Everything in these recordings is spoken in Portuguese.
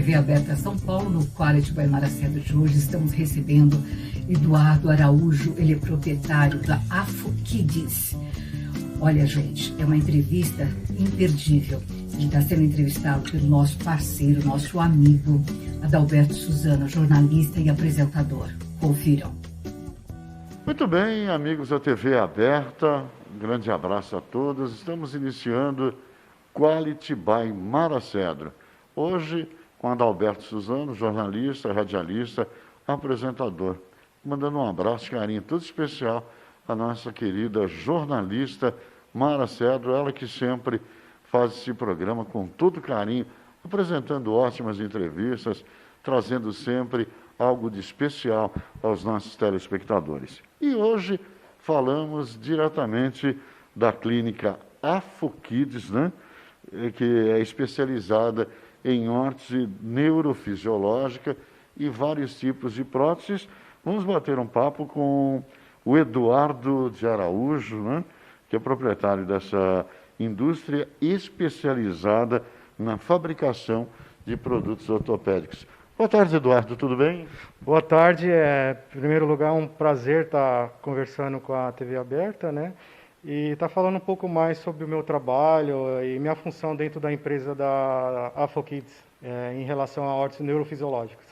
TV Aberta São Paulo, no Quality by Maracendo de hoje. Estamos recebendo Eduardo Araújo, ele é proprietário da Afo Kids. Olha, gente, é uma entrevista imperdível. Ele está sendo entrevistado pelo nosso parceiro, nosso amigo, Adalberto Suzano, jornalista e apresentador. Confiram. Muito bem, amigos da TV Aberta, um grande abraço a todos. Estamos iniciando Quality by Maracedro. Hoje, com Adalberto Suzano, jornalista, radialista, apresentador. Mandando um abraço, carinho, todo especial à nossa querida jornalista Mara Cedro, ela que sempre faz esse programa com todo carinho, apresentando ótimas entrevistas, trazendo sempre algo de especial aos nossos telespectadores. E hoje falamos diretamente da clínica Afo Kids, né? Que é especializada em órtese neurofisiológica e vários tipos de próteses. Vamos bater um papo com o Eduardo de Araújo, né? Que é proprietário dessa indústria especializada na fabricação de produtos ortopédicos. Boa tarde, Eduardo, tudo bem? Boa tarde, em primeiro lugar, um prazer estar conversando com a TV Aberta, né? E estar falando um pouco mais sobre o meu trabalho e minha função dentro da empresa da Afo Kids, em relação a órteses neurofisiológicas.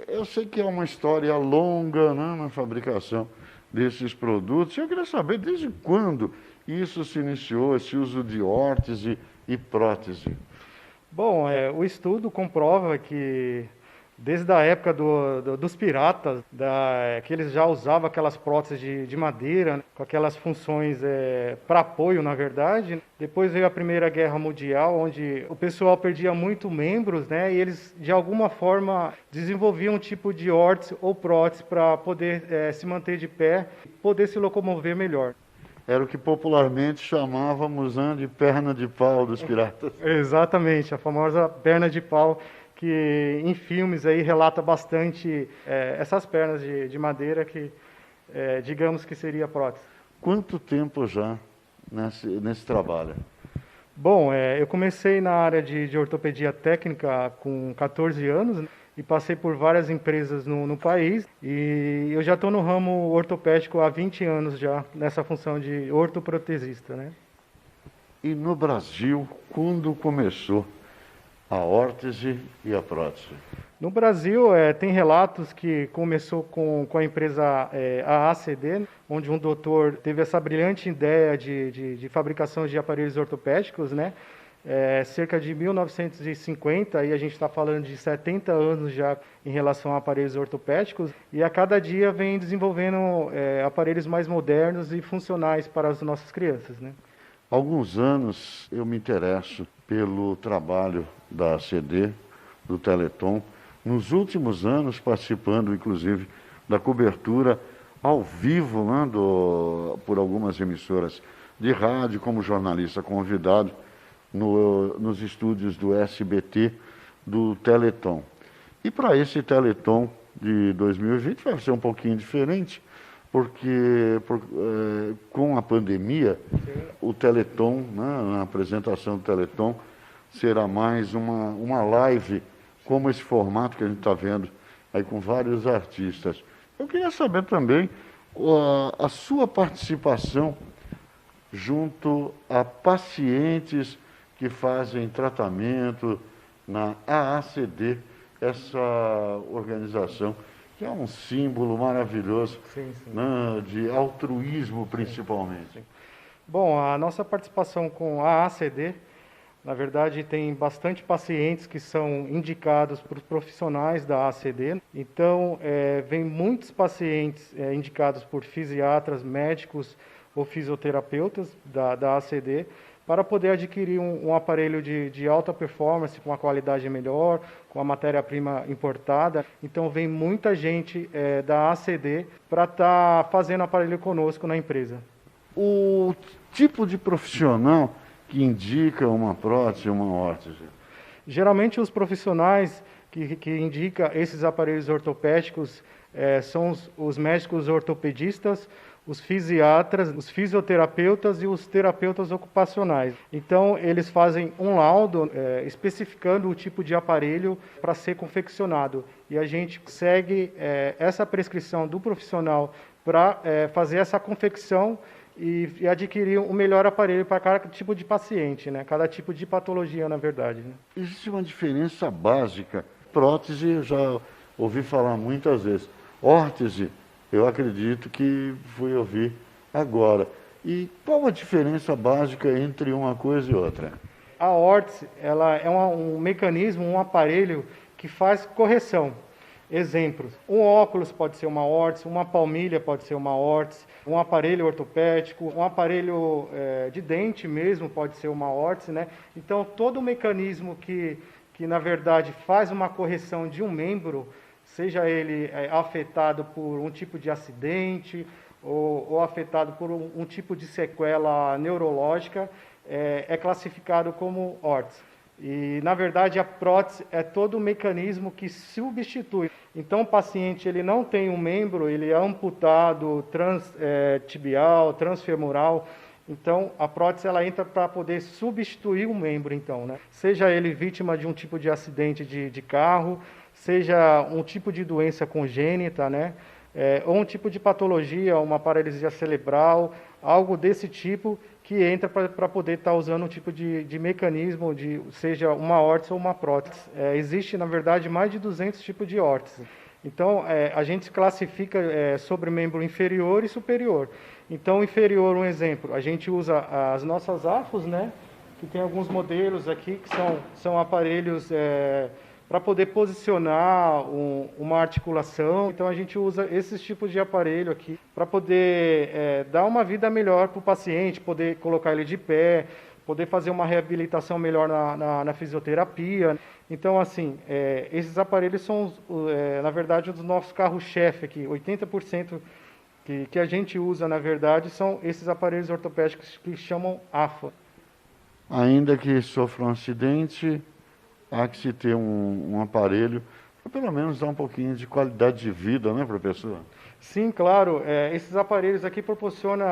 Eu sei que é uma história longa, né, na fabricação desses produtos. Eu queria saber desde quando isso se iniciou, esse uso de órtese e prótese. Bom, o estudo comprova que desde a época dos piratas, que eles já usavam aquelas próteses de madeira, né, com aquelas funções para apoio, na verdade. Depois veio a Primeira Guerra Mundial, onde o pessoal perdia muito membros, né, e eles, de alguma forma, desenvolviam um tipo de órtese ou prótese para poder se manter de pé e poder se locomover melhor. Era o que popularmente chamávamos, né, de perna de pau dos piratas. Exatamente, a famosa perna de pau, que em filmes aí relata bastante essas pernas de madeira que, digamos que seria prótese. Quanto tempo já nesse trabalho? Bom, eu comecei na área de ortopedia técnica com 14 anos, né, e passei por várias empresas no país, e eu já estou no ramo ortopédico há 20 anos já, nessa função de ortoprotesista, né? E no Brasil, quando começou a órtese e a prótese? No Brasil, tem relatos que começou com a empresa AACD, onde um doutor teve essa brilhante ideia de fabricação de aparelhos ortopédicos, né? Cerca de 1950, e a gente está falando de 70 anos já em relação a aparelhos ortopédicos, e a cada dia vem desenvolvendo aparelhos mais modernos e funcionais para as nossas crianças, né? Há alguns anos eu me interesso pelo trabalho da ACD, do Teleton, nos últimos anos participando, inclusive, da cobertura ao vivo, né, por algumas emissoras de rádio, como jornalista convidado, nos estúdios do SBT, do Teleton. E para esse Teleton de 2020 vai ser um pouquinho diferente, porque com a pandemia, o Teleton, né, a apresentação do Teleton, será mais uma live, como esse formato que a gente está vendo aí com vários artistas. Eu queria saber também a sua participação junto a pacientes que fazem tratamento na AACD, essa organização que é um símbolo maravilhoso, Sim. Né, de altruísmo principalmente. Sim. Bom, a nossa participação com a AACD, na verdade, tem bastante pacientes que são indicados por profissionais da AACD. Então, vem muitos pacientes indicados por fisiatras, médicos ou fisioterapeutas da AACD, para poder adquirir um aparelho de alta performance, com a qualidade melhor, com a matéria-prima importada. Então, vem muita gente da AACD para estar fazendo aparelho conosco na empresa. O tipo de profissional que indica uma prótese, uma órtese? Geralmente, os profissionais que indicam esses aparelhos ortopédicos são os médicos ortopedistas os fisiatras, os fisioterapeutas e os terapeutas ocupacionais. Então, eles fazem um laudo especificando o tipo de aparelho para ser confeccionado. E a gente segue essa prescrição do profissional para fazer essa confecção e adquirir o melhor aparelho para cada tipo de paciente, né? Cada tipo de patologia, na verdade. Né? Existe uma diferença básica. Prótese, eu já ouvi falar muitas vezes. Órtese, eu acredito que fui ouvir agora. E qual a diferença básica entre uma coisa e outra? A órtese, ela é um mecanismo, um aparelho que faz correção. Exemplos, um óculos pode ser uma órtese, uma palmilha pode ser uma órtese, um aparelho ortopédico, um aparelho de dente mesmo pode ser uma órtese, né? Então, todo o mecanismo que na verdade faz uma correção de um membro, seja ele afetado por um tipo de acidente ou afetado por um tipo de sequela neurológica, é classificado como órtese. E, na verdade, a prótese é todo o mecanismo que substitui. Então, o paciente ele não tem um membro, ele é amputado, tibial, transfemoral. Então, a prótese ela entra para poder substituir um membro, então, né? Seja ele vítima de um tipo de acidente de carro, seja um tipo de doença congênita, né? Ou um tipo de patologia, uma paralisia cerebral, algo desse tipo que entra para poder estar usando um tipo de mecanismo, seja uma órtese ou uma prótese. Existe, na verdade, mais de 200 tipos de órtese. Então, a gente classifica sobre membro inferior e superior. Então, inferior, um exemplo, a gente usa as nossas AFOS, né? Que tem alguns modelos aqui que são aparelhos para poder posicionar uma articulação. Então, a gente usa esses tipos de aparelho aqui para poder dar uma vida melhor para o paciente, poder colocar ele de pé, poder fazer uma reabilitação melhor na fisioterapia. Então, assim, esses aparelhos são, na verdade, os nossos carros-chefe aqui. 80% que a gente usa, na verdade, são esses aparelhos ortopédicos que chamam AFA. Ainda que sofra um acidente, há que se ter um aparelho para pelo menos dar um pouquinho de qualidade de vida, né, para a pessoa? Sim, claro. Esses aparelhos aqui proporcionam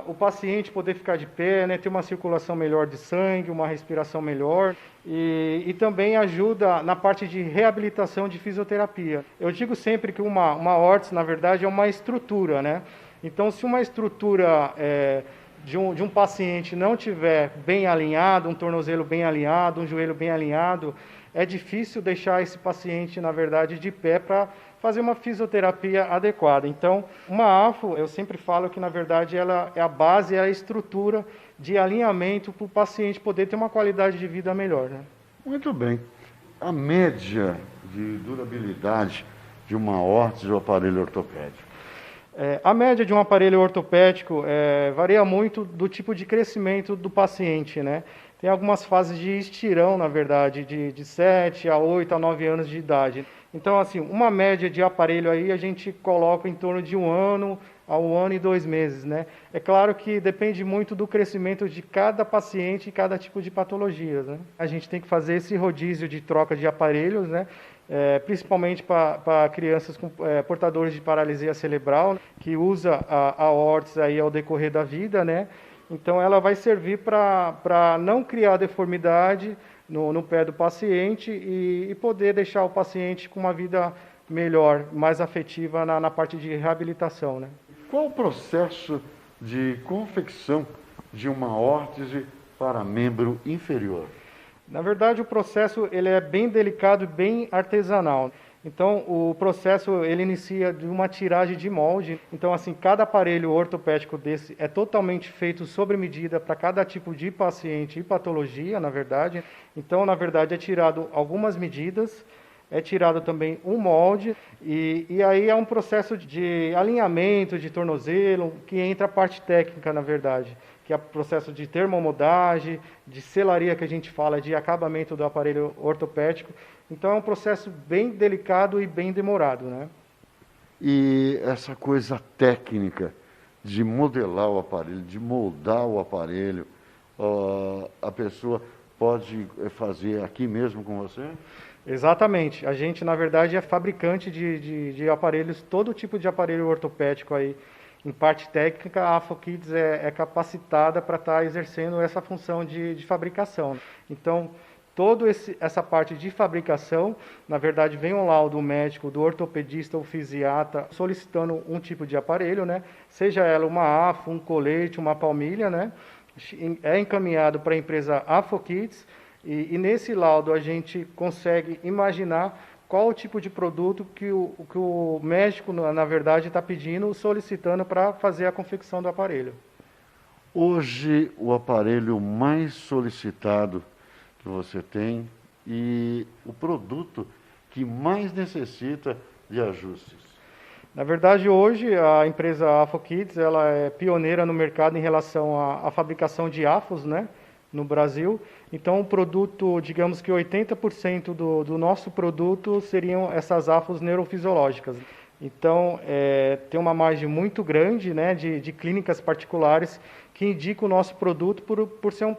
o paciente poder ficar de pé, né, ter uma circulação melhor de sangue, uma respiração melhor e também ajuda na parte de reabilitação de fisioterapia. Eu digo sempre que uma órtese, na verdade, é uma estrutura, né? Então, se uma estrutura de um paciente não tiver bem alinhado, um tornozelo bem alinhado, um joelho bem alinhado, é difícil deixar esse paciente, na verdade, de pé para fazer uma fisioterapia adequada. Então, uma AFO, eu sempre falo que, na verdade, ela é a base, é a estrutura de alinhamento para o paciente poder ter uma qualidade de vida melhor. Né? Muito bem. A média de durabilidade de uma órtese ou aparelho ortopédico? A média de um aparelho ortopédico varia muito do tipo de crescimento do paciente, né? Tem algumas fases de estirão, na verdade, de 7 a 8 a 9 anos de idade. Então, assim, uma média de aparelho aí a gente coloca em torno de 1 ano a 1 ano e 2 meses, né? É claro que depende muito do crescimento de cada paciente e cada tipo de patologias, né? A gente tem que fazer esse rodízio de troca de aparelhos, né? Principalmente para crianças com portadores de paralisia cerebral, que usa a órtese aí ao decorrer da vida, né? Então, ela vai servir para não criar deformidade no pé do paciente e poder deixar o paciente com uma vida melhor, mais afetiva na parte de reabilitação, né? Qual o processo de confecção de uma órtese para membro inferior? Na verdade, o processo ele é bem delicado e bem artesanal. Então, o processo ele inicia de uma tiragem de molde. Então, assim, cada aparelho ortopédico desse é totalmente feito sob medida para cada tipo de paciente e patologia, na verdade. Então, na verdade, é tirado algumas medidas, é tirado também um molde e aí é um processo de alinhamento de tornozelo, que entra a parte técnica, na verdade, que é o processo de termomodagem, de selaria, que a gente fala, de acabamento do aparelho ortopédico. Então, é um processo bem delicado e bem demorado, né? E essa coisa técnica de modelar o aparelho, de moldar o aparelho, a pessoa pode fazer aqui mesmo com você? Exatamente. A gente, na verdade, é fabricante de aparelhos, todo tipo de aparelho ortopédico aí. em parte técnica, a AFOKids é capacitada para estar exercendo essa função de fabricação. Então, toda essa parte de fabricação, na verdade, vem um laudo médico do ortopedista ou fisiatra solicitando um tipo de aparelho, né? Seja ela uma AFO, um colete, uma palmilha, né? É encaminhado para a empresa AFOKids e nesse laudo a gente consegue imaginar qual o tipo de produto que o médico, na verdade, está pedindo, solicitando para fazer a confecção do aparelho. Hoje, o aparelho mais solicitado que você tem e o produto que mais necessita de ajustes? Na verdade, hoje, a empresa AFOKids, ela é pioneira no mercado em relação à fabricação de AFOS, né, no Brasil. Então, o produto, digamos que 80% do nosso produto seriam essas AFOS neurofisiológicas. Então, tem uma margem muito grande, né, de clínicas particulares que indicam o nosso produto por ser um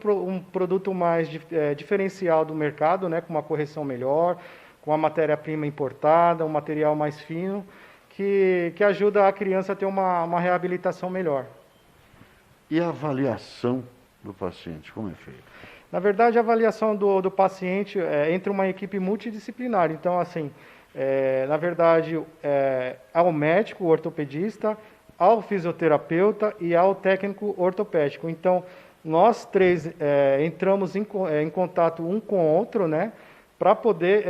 produto mais diferencial do mercado, né, com uma correção melhor, com a matéria-prima importada, um material mais fino, que ajuda a criança a ter uma reabilitação melhor. E a avaliação do paciente, como é feita? Na verdade, a avaliação do paciente é entre uma equipe multidisciplinar. Então, assim, na verdade, ao médico, o ortopedista, ao fisioterapeuta e ao técnico ortopédico. Então, nós três entramos em contato um com o outro, né, para poder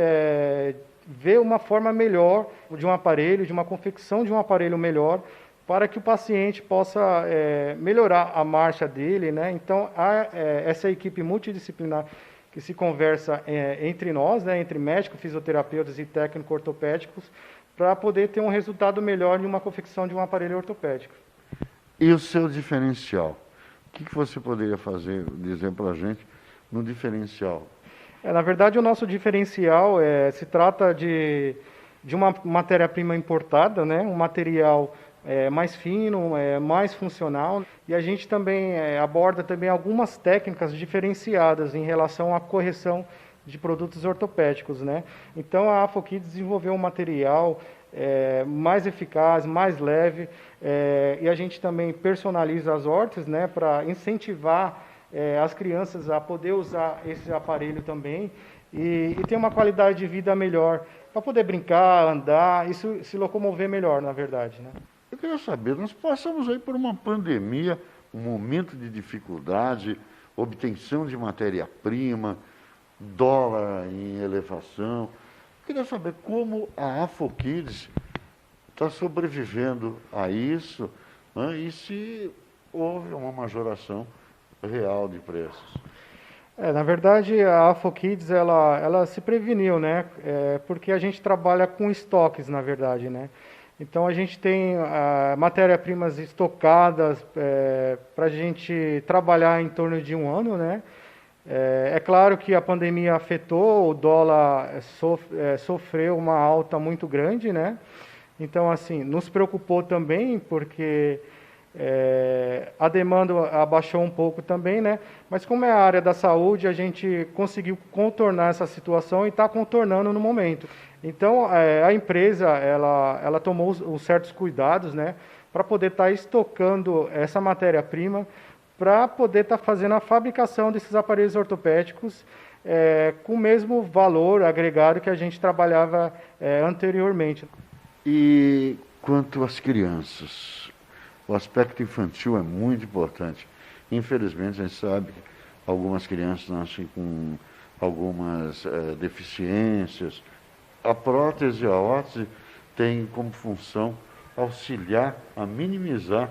ver uma forma melhor de um aparelho, de uma confecção de um aparelho melhor, para que o paciente possa melhorar a marcha dele, né? Então, há essa equipe multidisciplinar que se conversa entre nós, né, entre médicos, fisioterapeutas e técnicos ortopédicos, para poder ter um resultado melhor em uma confecção de um aparelho ortopédico. E o seu diferencial? O que você poderia dizer para a gente no diferencial? Na verdade, o nosso diferencial se trata de uma matéria-prima importada, né, um material mais fino, mais funcional, e a gente também aborda também algumas técnicas diferenciadas em relação à correção de produtos ortopédicos, né? Então a AFOKids desenvolveu um material mais eficaz, mais leve, e a gente também personaliza as órteses, né, para incentivar as crianças a poder usar esse aparelho também e ter uma qualidade de vida melhor, para poder brincar, andar, isso se locomover melhor, na verdade, né? Eu queria saber, nós passamos aí por uma pandemia, um momento de dificuldade, obtenção de matéria-prima, dólar em elevação. Eu queria saber como a AFOKids está sobrevivendo a isso, né, e se houve uma majoração real de preços. Na verdade, a AFOKids ela se preveniu, né? Porque a gente trabalha com estoques, na verdade, né? Então a gente tem matéria-primas estocadas para a gente trabalhar em torno de um ano, né? É claro que a pandemia afetou, o dólar sofreu uma alta muito grande, né? Então, assim, nos preocupou também, porque a demanda abaixou um pouco também, né? Mas como é a área da saúde, a gente conseguiu contornar essa situação e está contornando no momento. Então, a empresa, ela tomou os certos cuidados, né? Para poder estar estocando essa matéria-prima, para poder estar fazendo a fabricação desses aparelhos ortopédicos com o mesmo valor agregado que a gente trabalhava anteriormente. E quanto às crianças, o aspecto infantil é muito importante. Infelizmente, a gente sabe que algumas crianças nascem com algumas deficiências. A prótese, a órtese, tem como função auxiliar a minimizar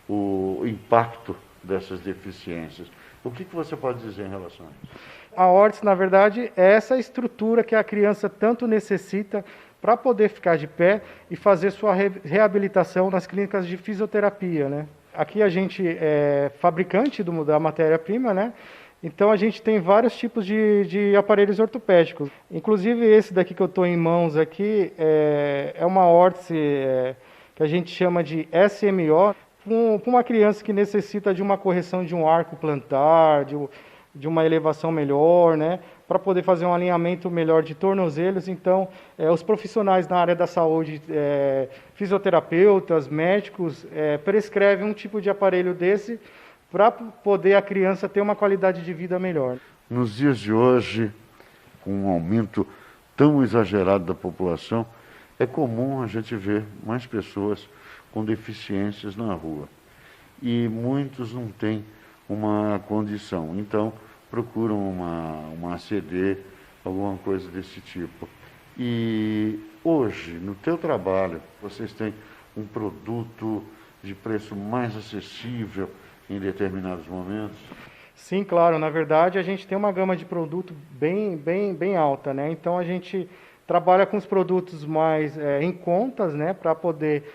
o impacto dessas deficiências. O que você pode dizer em relação a isso? A órtese, na verdade, é essa estrutura que a criança tanto necessita para poder ficar de pé e fazer sua reabilitação nas clínicas de fisioterapia, né? Aqui a gente é fabricante da matéria-prima, né? Então a gente tem vários tipos de aparelhos ortopédicos. Inclusive esse daqui que eu estou em mãos aqui é uma órtese que a gente chama de SMO, para uma criança que necessita de uma correção de um arco plantar, de uma elevação melhor, né, para poder fazer um alinhamento melhor de tornozelos. Então, os profissionais na área da saúde, fisioterapeutas, médicos, prescrevem um tipo de aparelho desse para poder a criança ter uma qualidade de vida melhor. Nos dias de hoje, com um aumento tão exagerado da população, é comum a gente ver mais pessoas com deficiências na rua. E muitos não têm uma condição, então procuram uma ACD, alguma coisa desse tipo. E hoje, no teu trabalho, vocês têm um produto de preço mais acessível em determinados momentos? Sim, claro. Na verdade, a gente tem uma gama de produto bem alta, né? Então, a gente trabalha com os produtos mais em contas, né? Para poder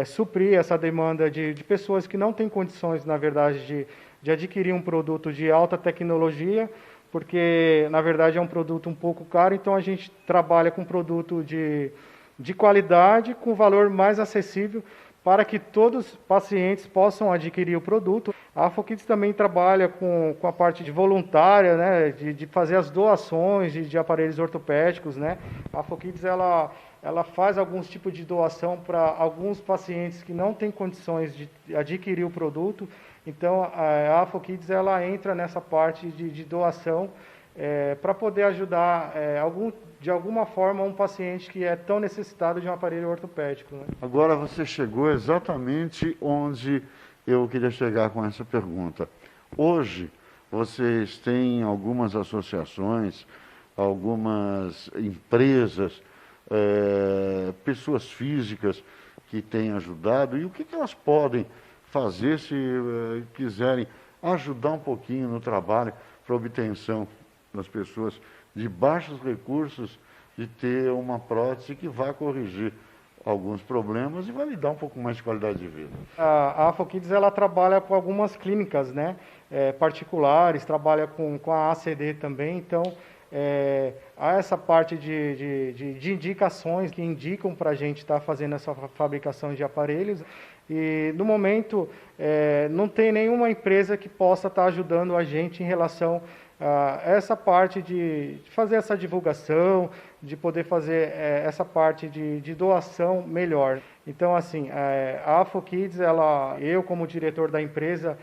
suprir essa demanda de pessoas que não têm condições, na verdade, de adquirir um produto de alta tecnologia, porque, na verdade, é um produto um pouco caro. Então, a gente trabalha com produto de qualidade, com valor mais acessível, para que todos os pacientes possam adquirir o produto. A AFOKids também trabalha com a parte de voluntária, né, de fazer as doações de aparelhos ortopédicos, né. A AFOKids, ela faz alguns tipos de doação para alguns pacientes que não têm condições de adquirir o produto. Então, a AFOKids, ela entra nessa parte de doação para poder ajudar de alguma forma um paciente que é tão necessitado de um aparelho ortopédico, né? Agora você chegou exatamente onde eu queria chegar com essa pergunta. Hoje, vocês têm algumas associações, algumas empresas, pessoas físicas que têm ajudado, e o que elas podem fazer se quiserem ajudar um pouquinho no trabalho para a obtenção das pessoas de baixos recursos de ter uma prótese que vai corrigir alguns problemas e vai lhe dar um pouco mais de qualidade de vida? A AFOKids, ela trabalha com algumas clínicas, né, particulares, trabalha com a ACD também. Então, há essa parte de indicações que indicam para a gente estar fazendo essa fabricação de aparelhos. E, no momento, não tem nenhuma empresa que possa estar ajudando a gente em relação a essa parte de fazer essa divulgação, de poder fazer essa parte de doação melhor. Então, assim, a AFOKids, eu como diretor da empresa,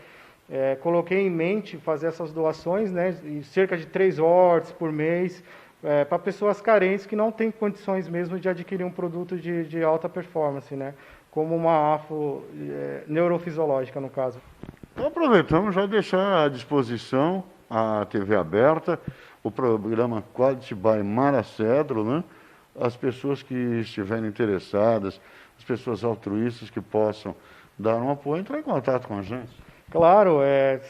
coloquei em mente fazer essas doações, né, cerca de 3 hortes por mês, para pessoas carentes que não têm condições mesmo de adquirir um produto de alta performance, né, como uma AFO neurofisiológica, no caso. Então, aproveitamos já deixar à disposição a TV aberta, o programa Quality by Maracedro, né? As pessoas que estiverem interessadas, as pessoas altruístas que possam dar um apoio, entrar em contato com a gente. Claro,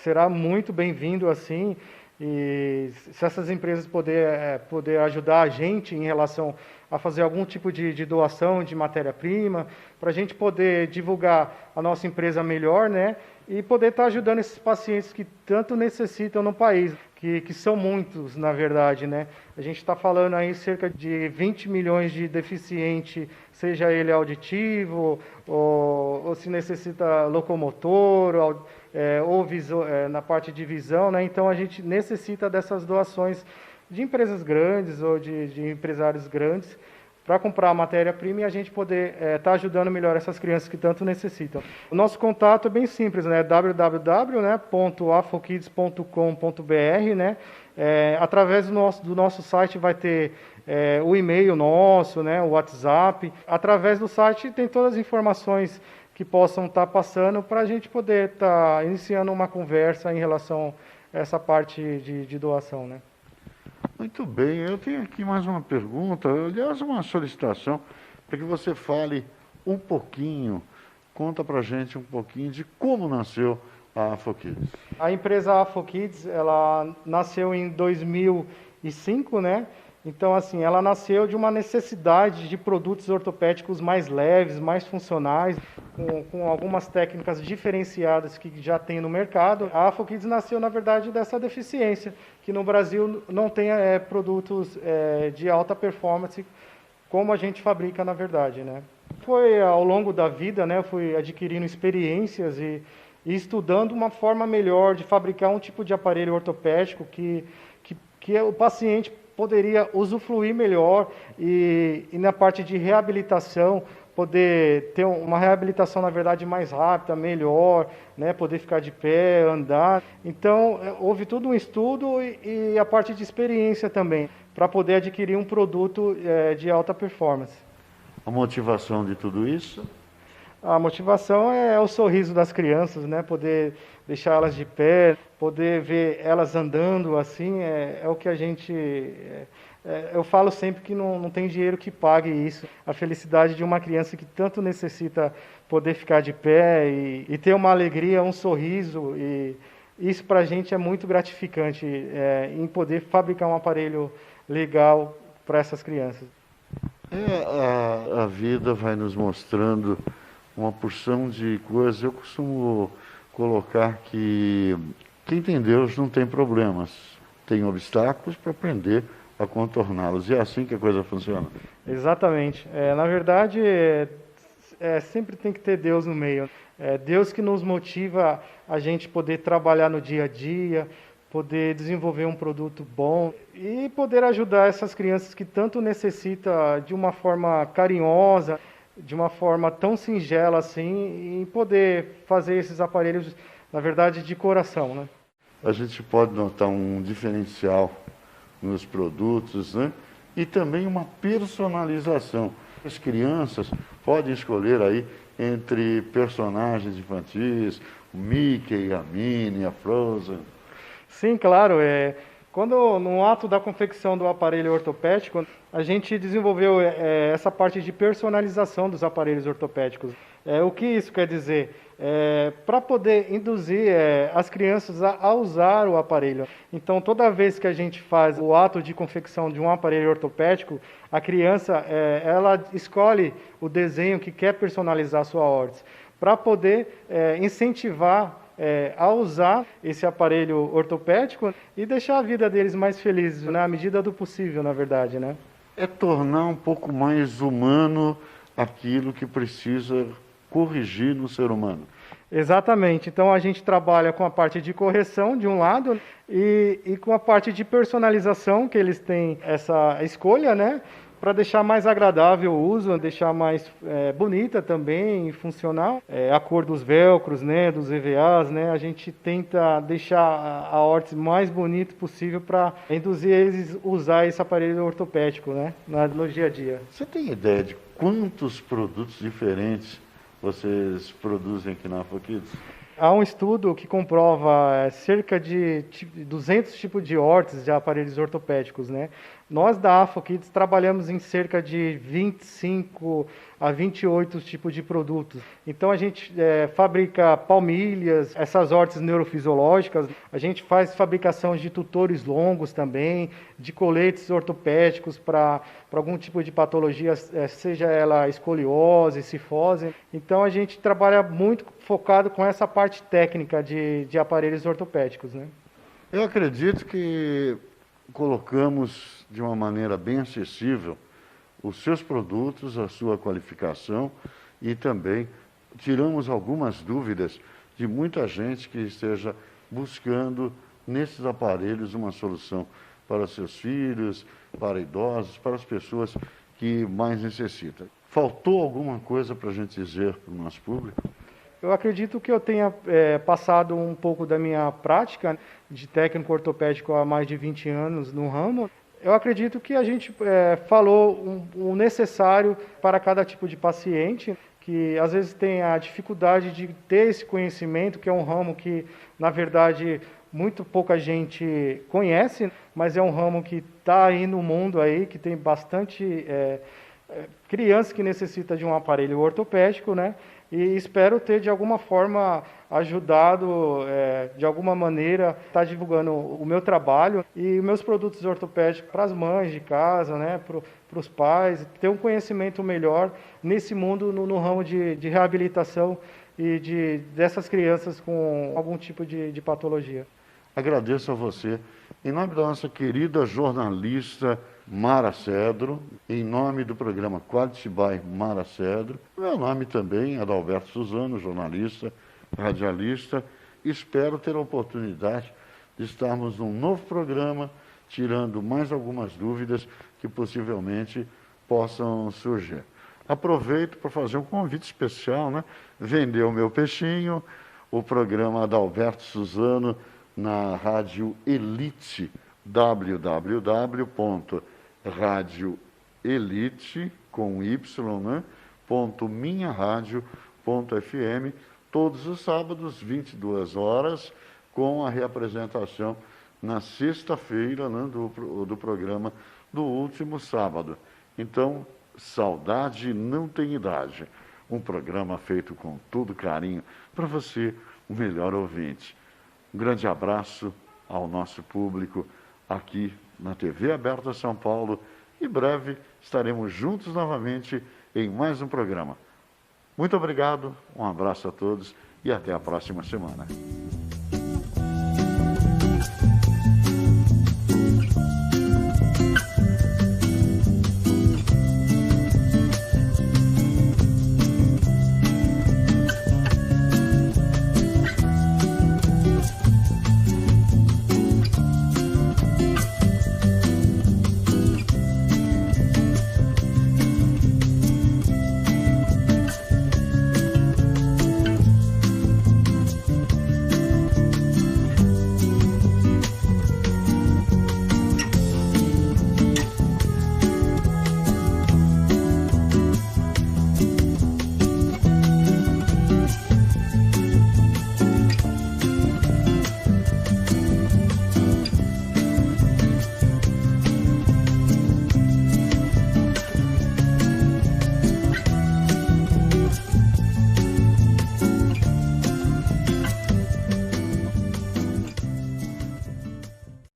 será muito bem-vindo assim, e se essas empresas poder ajudar a gente em relação a fazer algum tipo de doação de matéria-prima, para a gente poder divulgar a nossa empresa melhor, né? E poder estar ajudando esses pacientes que tanto necessitam no país, que são muitos, na verdade, né? A gente está falando aí cerca de 20 milhões de deficientes, seja ele auditivo, ou se necessita locomotor, ou na parte de visão, né? Então, a gente necessita dessas doações de empresas grandes ou de empresários grandes, para comprar a matéria-prima e a gente poder estar ajudando melhor essas crianças que tanto necessitam. O nosso contato é bem simples, né? www.afokids.com.br, né? Através do nosso site vai ter o e-mail nosso, né? O WhatsApp. Através do site tem todas as informações que possam estar passando para a gente poder estar iniciando uma conversa em relação a essa parte de doação, né? Muito bem, eu tenho aqui mais uma pergunta, aliás, uma solicitação, para que você fale um pouquinho, conta para a gente um pouquinho de como nasceu a AFOKids. A empresa AFOKids, ela nasceu em 2005, né? Então, assim, ela nasceu de uma necessidade de produtos ortopédicos mais leves, mais funcionais, com algumas técnicas diferenciadas que já tem no mercado. A AFOKids nasceu, na verdade, dessa deficiência, que no Brasil não tem produtos de alta performance como a gente fabrica, na verdade, né? Foi ao longo da vida, né? Eu fui adquirindo experiências e e estudando uma forma melhor de fabricar um tipo de aparelho ortopédico que o paciente poderia usufruir melhor e na parte de reabilitação, poder ter uma reabilitação, na verdade, mais rápida, melhor, né? Poder ficar de pé, andar. Então, houve todo um estudo e a parte de experiência também, para poder adquirir um produto de alta performance. A motivação de tudo isso? A motivação é o sorriso das crianças, né? Poder deixar elas de pé, poder ver elas andando assim, é o que a gente... eu falo sempre que não tem dinheiro que pague isso. A felicidade de uma criança que tanto necessita poder ficar de pé e ter uma alegria, um sorriso. E isso para a gente é muito gratificante, em poder fabricar um aparelho legal para essas crianças. A vida vai nos mostrando uma porção de coisas. Eu costumo colocar que quem tem Deus não tem problemas, tem obstáculos para aprender a contorná-los. E é assim que a coisa funciona. Exatamente. Na verdade, sempre tem que ter Deus no meio. É Deus que nos motiva a gente poder trabalhar no dia a dia, poder desenvolver um produto bom e poder ajudar essas crianças que tanto necessitam de uma forma carinhosa, de uma forma tão singela assim, e poder fazer esses aparelhos, na verdade, de coração, né? A gente pode notar um diferencial nos produtos, né? E também uma personalização. As crianças podem escolher aí entre personagens infantis, o Mickey, a Minnie, a Frozen. Sim, claro. Quando no ato da confecção do aparelho ortopédico, a gente desenvolveu essa parte de personalização dos aparelhos ortopédicos. O que isso quer dizer? Para poder induzir as crianças a usar o aparelho. Então, toda vez que a gente faz o ato de confecção de um aparelho ortopédico, a criança ela escolhe o desenho que quer personalizar a sua órtese, para poder incentivar a usar esse aparelho ortopédico e deixar a vida deles mais felizes, na medida do possível, na verdade, né? É tornar um pouco mais humano aquilo que precisa corrigir no ser humano. Exatamente. Então a gente trabalha com a parte de correção de um lado e com a parte de personalização, que eles têm essa escolha, né? Para deixar mais agradável o uso, deixar mais bonita também e funcional. A cor dos velcros, né, dos EVAs, né, a gente tenta deixar a órtese mais bonita possível para induzir eles a usar esse aparelho ortopédico, né, no dia a dia. Você tem ideia de quantos produtos diferentes vocês produzem aqui na AFOKids? Há um estudo que comprova cerca de 200 tipos de órteses de aparelhos ortopédicos, né? Nós da AFOKids trabalhamos em cerca de 25 a 28 tipos de produtos. Então a gente fabrica palmilhas, essas órteses neurofisiológicas, a gente faz fabricação de tutores longos também, de coletes ortopédicos para algum tipo de patologia, seja ela escoliose, cifose. Então a gente trabalha muito focado com essa parte técnica de aparelhos ortopédicos, né? Eu acredito que colocamos de uma maneira bem acessível os seus produtos, a sua qualificação e também tiramos algumas dúvidas de muita gente que esteja buscando nesses aparelhos uma solução para seus filhos, para idosos, para as pessoas que mais necessitam. Faltou alguma coisa para a gente dizer para o nosso público? Eu acredito que eu tenha passado um pouco da minha prática de técnico ortopédico há mais de 20 anos no ramo. Eu acredito que a gente falou o necessário para cada tipo de paciente, que às vezes tem a dificuldade de ter esse conhecimento, que é um ramo que, na verdade, muito pouca gente conhece, mas é um ramo que está aí no mundo, aí, que tem bastante criança que necessita de um aparelho ortopédico, né? E espero ter, de alguma forma, ajudado, de alguma maneira, estar divulgando o meu trabalho e meus produtos ortopédicos para as mães de casa, né, para os pais, ter um conhecimento melhor nesse mundo, no ramo de reabilitação e dessas crianças com algum tipo de patologia. Agradeço a você. Em nome da nossa querida jornalista Mara Cedro, em nome do programa Quality by Mara Cedro, meu nome também, Adalberto Suzano, jornalista, radialista. Espero ter a oportunidade de estarmos num novo programa, tirando mais algumas dúvidas que possivelmente possam surgir. Aproveito para fazer um convite especial, né? Vender o meu peixinho, o programa Adalberto Suzano na Rádio Elite, www.radioelite, com Y, né? .minharadio.fm, todos os sábados, 22 horas, com a reapresentação na sexta-feira, né, do programa do último sábado. Então, Saudade Não Tem Idade, um programa feito com todo carinho para você, o melhor ouvinte. Um grande abraço ao nosso público aqui na TV Aberta São Paulo e breve estaremos juntos novamente em mais um programa. Muito obrigado, um abraço a todos e até a próxima semana.